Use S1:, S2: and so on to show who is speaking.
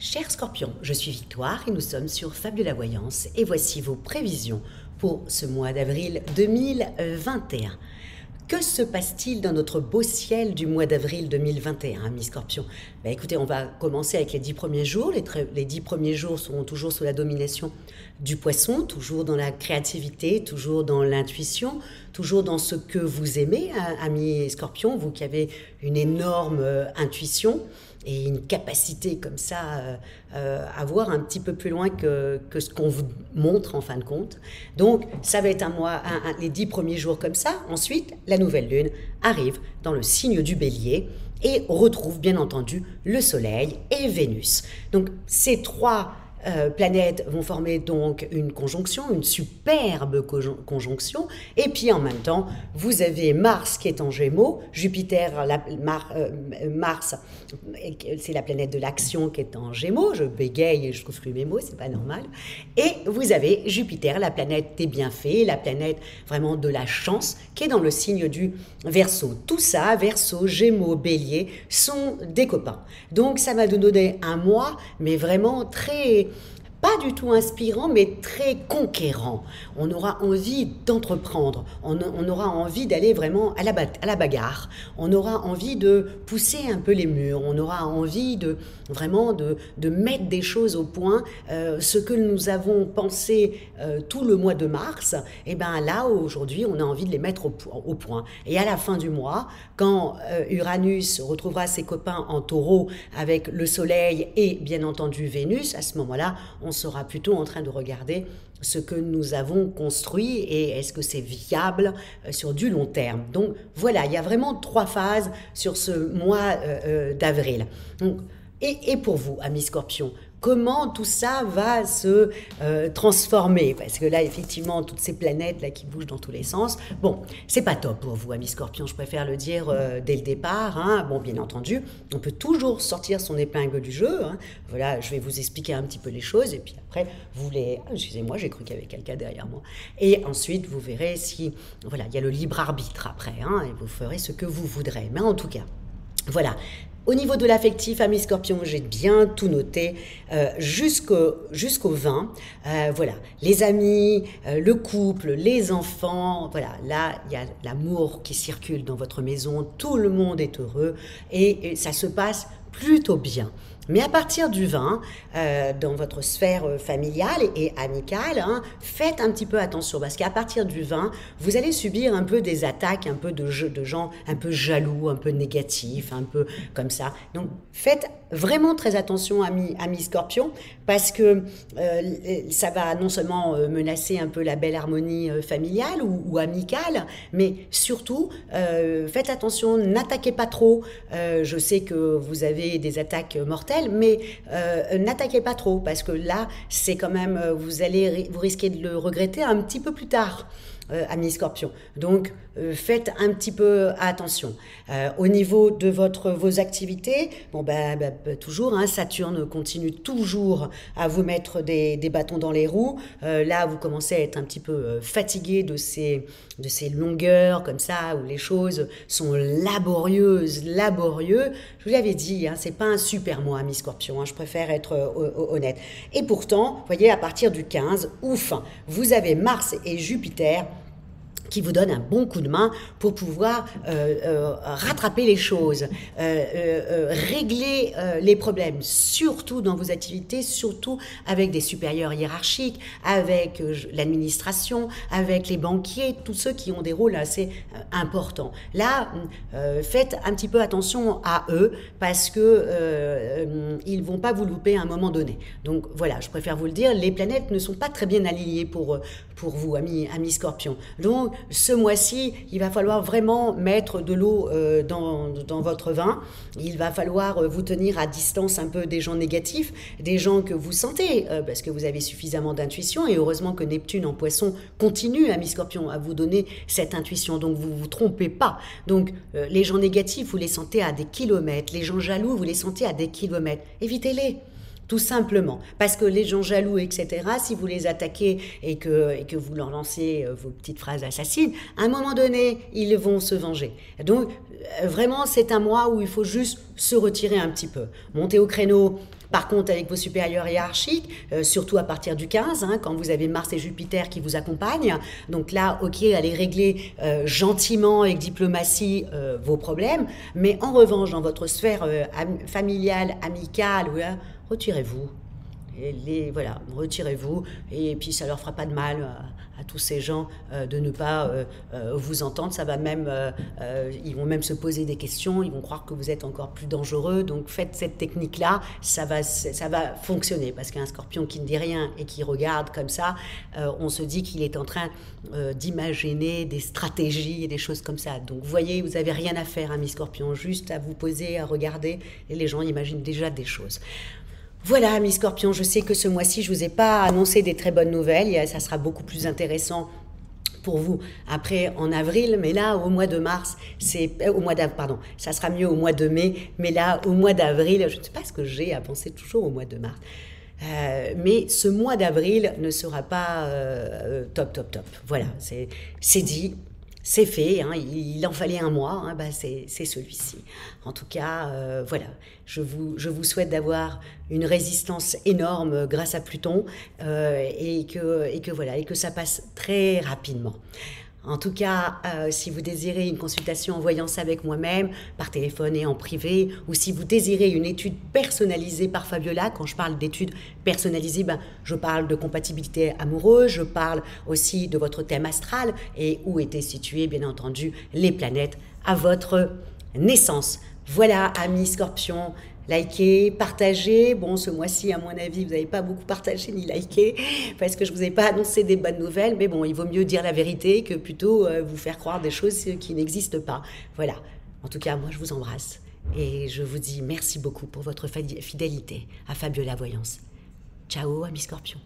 S1: Chers scorpions, je suis Victoire et nous sommes sur Fable de la Voyance et voici vos prévisions pour ce mois d'avril 2021. Que se passe-t-il dans notre beau ciel du mois d'avril 2021, amis scorpions? Écoutez, on va commencer avec les 10 premiers jours. Les 10 premiers jours seront toujours sous la domination du poisson, toujours dans la créativité, toujours dans l'intuition, toujours dans ce que vous aimez, amis scorpions, vous qui avez une énorme intuition et une capacité comme ça à voir un petit peu plus loin que ce qu'on vous montre en fin de compte. Donc ça va être un mois, les 10 premiers jours comme ça. Ensuite, la nouvelle lune arrive dans le signe du bélier et retrouve bien entendu le soleil et Vénus. Donc ces trois planètes vont former donc une conjonction, une superbe conjonction, et puis en même temps, vous avez Mars qui est en Gémeaux, Jupiter, Mars, c'est la planète de l'action qui est en Gémeaux, je bégaye et je trouve plus mes mots, c'est pas normal, et vous avez Jupiter, la planète des bienfaits, la planète vraiment de la chance, qui est dans le signe du Verseau. Tout ça, Verseau, Gémeaux, Bélier, sont des copains. Donc ça va nous donner un mois, mais vraiment très... pas du tout inspirant, mais très conquérant. On aura envie d'entreprendre, on aura envie d'aller vraiment à la bagarre, on aura envie de pousser un peu les murs, on aura envie de vraiment de mettre des choses au point. Ce que nous avons pensé tout le mois de mars, et bien là, aujourd'hui, on a envie de les mettre au point. Et à la fin du mois, quand Uranus retrouvera ses copains en taureau avec le soleil et bien entendu Vénus, à ce moment-là, on sera plutôt en train de regarder ce que nous avons construit et est-ce que c'est viable sur du long terme. Donc voilà, il y a vraiment 3 phases sur ce mois d'avril. Et pour vous, amis scorpions, comment tout ça va se transformer? Parce que là, effectivement, toutes ces planètes là qui bougent dans tous les sens, bon, c'est pas top pour vous, amis scorpions, je préfère le dire dès le départ. Hein. Bon, bien entendu, on peut toujours sortir son épingle du jeu. Hein. Voilà, je vais vous expliquer un petit peu les choses et puis après, vous les... excusez-moi, j'ai cru qu'il y avait quelqu'un derrière moi. Et ensuite, vous verrez si... Voilà, il y a le libre arbitre après, hein, et vous ferez ce que vous voudrez. Mais en tout cas, voilà. Au niveau de l'affectif, amis scorpions, j'ai bien tout noté jusqu'au 20. Voilà, les amis, le couple, les enfants, voilà, là, il y a l'amour qui circule dans votre maison, tout le monde est heureux et ça se passe plutôt bien. Mais à partir du 20, dans votre sphère familiale et amicale, hein, faites un petit peu attention parce qu'à partir du 20, vous allez subir un peu des attaques, un peu de gens un peu jaloux, un peu négatifs, un peu comme ça. Donc faites vraiment très attention, amis scorpions, parce que ça va non seulement menacer un peu la belle harmonie familiale ou amicale, mais surtout faites attention, n'attaquez pas trop. Je sais que vous avez des attaques mortelles, mais n'attaquez pas trop parce que là, c'est quand même, vous risquez de le regretter un petit peu plus tard. Amis scorpions. Donc, faites un petit peu attention. Au niveau de vos activités, bon, toujours, hein, Saturne continue toujours à vous mettre des bâtons dans les roues. Là, vous commencez à être un petit peu fatigué de ces longueurs comme ça, où les choses sont laborieuses. Je vous l'avais dit, hein, c'est pas un super mois, amis scorpions, hein, je préfère être honnête. Et pourtant, vous voyez, à partir du 15, ouf, vous avez Mars et Jupiter qui vous donne un bon coup de main pour pouvoir rattraper les choses, régler les problèmes, surtout dans vos activités, surtout avec des supérieurs hiérarchiques, avec l'administration, avec les banquiers, tous ceux qui ont des rôles assez importants. Là, faites un petit peu attention à eux parce que ils vont pas vous louper à un moment donné. Donc voilà, je préfère vous le dire, les planètes ne sont pas très bien alignées pour vous, amis scorpions. Donc, ce mois-ci, il va falloir vraiment mettre de l'eau dans votre vin. Il va falloir vous tenir à distance un peu des gens négatifs, des gens que vous sentez, parce que vous avez suffisamment d'intuition. Et heureusement que Neptune en poisson continue, amis scorpions, à vous donner cette intuition. Donc, vous ne vous trompez pas. Donc, les gens négatifs, vous les sentez à des kilomètres. Les gens jaloux, vous les sentez à des kilomètres. Évitez-les. Tout simplement. Parce que les gens jaloux, etc., si vous les attaquez et que vous leur lancez vos petites phrases assassines, à un moment donné, ils vont se venger. Donc, vraiment, c'est un mois où il faut juste se retirer un petit peu. Monter au créneau Par contre, avec vos supérieurs hiérarchiques, surtout à partir du 15, hein, quand vous avez Mars et Jupiter qui vous accompagnent, donc là, ok, allez régler gentiment, avec diplomatie, vos problèmes, mais en revanche, dans votre sphère familiale, amicale, ouais, retirez-vous. Voilà, retirez-vous, et puis ça leur fera pas de mal à tous ces gens de ne pas vous entendre. Ça va même, ils vont même se poser des questions, ils vont croire que vous êtes encore plus dangereux. Donc faites cette technique-là, ça va fonctionner, parce qu'un scorpion qui ne dit rien et qui regarde comme ça, on se dit qu'il est en train d'imaginer des stratégies et des choses comme ça. Donc vous voyez, vous n'avez rien à faire, mi scorpion, juste à vous poser, à regarder, et les gens imaginent déjà des choses. Voilà, mi Scorpion, je sais que ce mois-ci, je ne vous ai pas annoncé des très bonnes nouvelles. Ça sera beaucoup plus intéressant pour vous après en avril, mais là, au mois de mars, pardon, ça sera mieux au mois de mai, mais là, au mois d'avril, je ne sais pas ce que j'ai à penser toujours au mois de mars. Mais ce mois d'avril ne sera pas top. Voilà, c'est dit. C'est fait, hein, il en fallait un mois, hein, bah c'est celui-ci. En tout cas, voilà, je vous souhaite d'avoir une résistance énorme grâce à Pluton et que ça passe très rapidement. En tout cas, si vous désirez une consultation en voyance avec moi-même, par téléphone et en privé, ou si vous désirez une étude personnalisée par Fabiola, quand je parle d'études personnalisées, je parle de compatibilité amoureuse, je parle aussi de votre thème astral et où étaient situées, bien entendu, les planètes à votre naissance. Voilà, amis Scorpions. Likez, partagez. Bon, ce mois-ci, à mon avis, vous n'avez pas beaucoup partagé ni liké parce que je ne vous ai pas annoncé des bonnes nouvelles. Mais bon, il vaut mieux dire la vérité que plutôt vous faire croire des choses qui n'existent pas. Voilà. En tout cas, moi, je vous embrasse et je vous dis merci beaucoup pour votre fidélité à Fabiola Voyance. Ciao, amis Scorpions.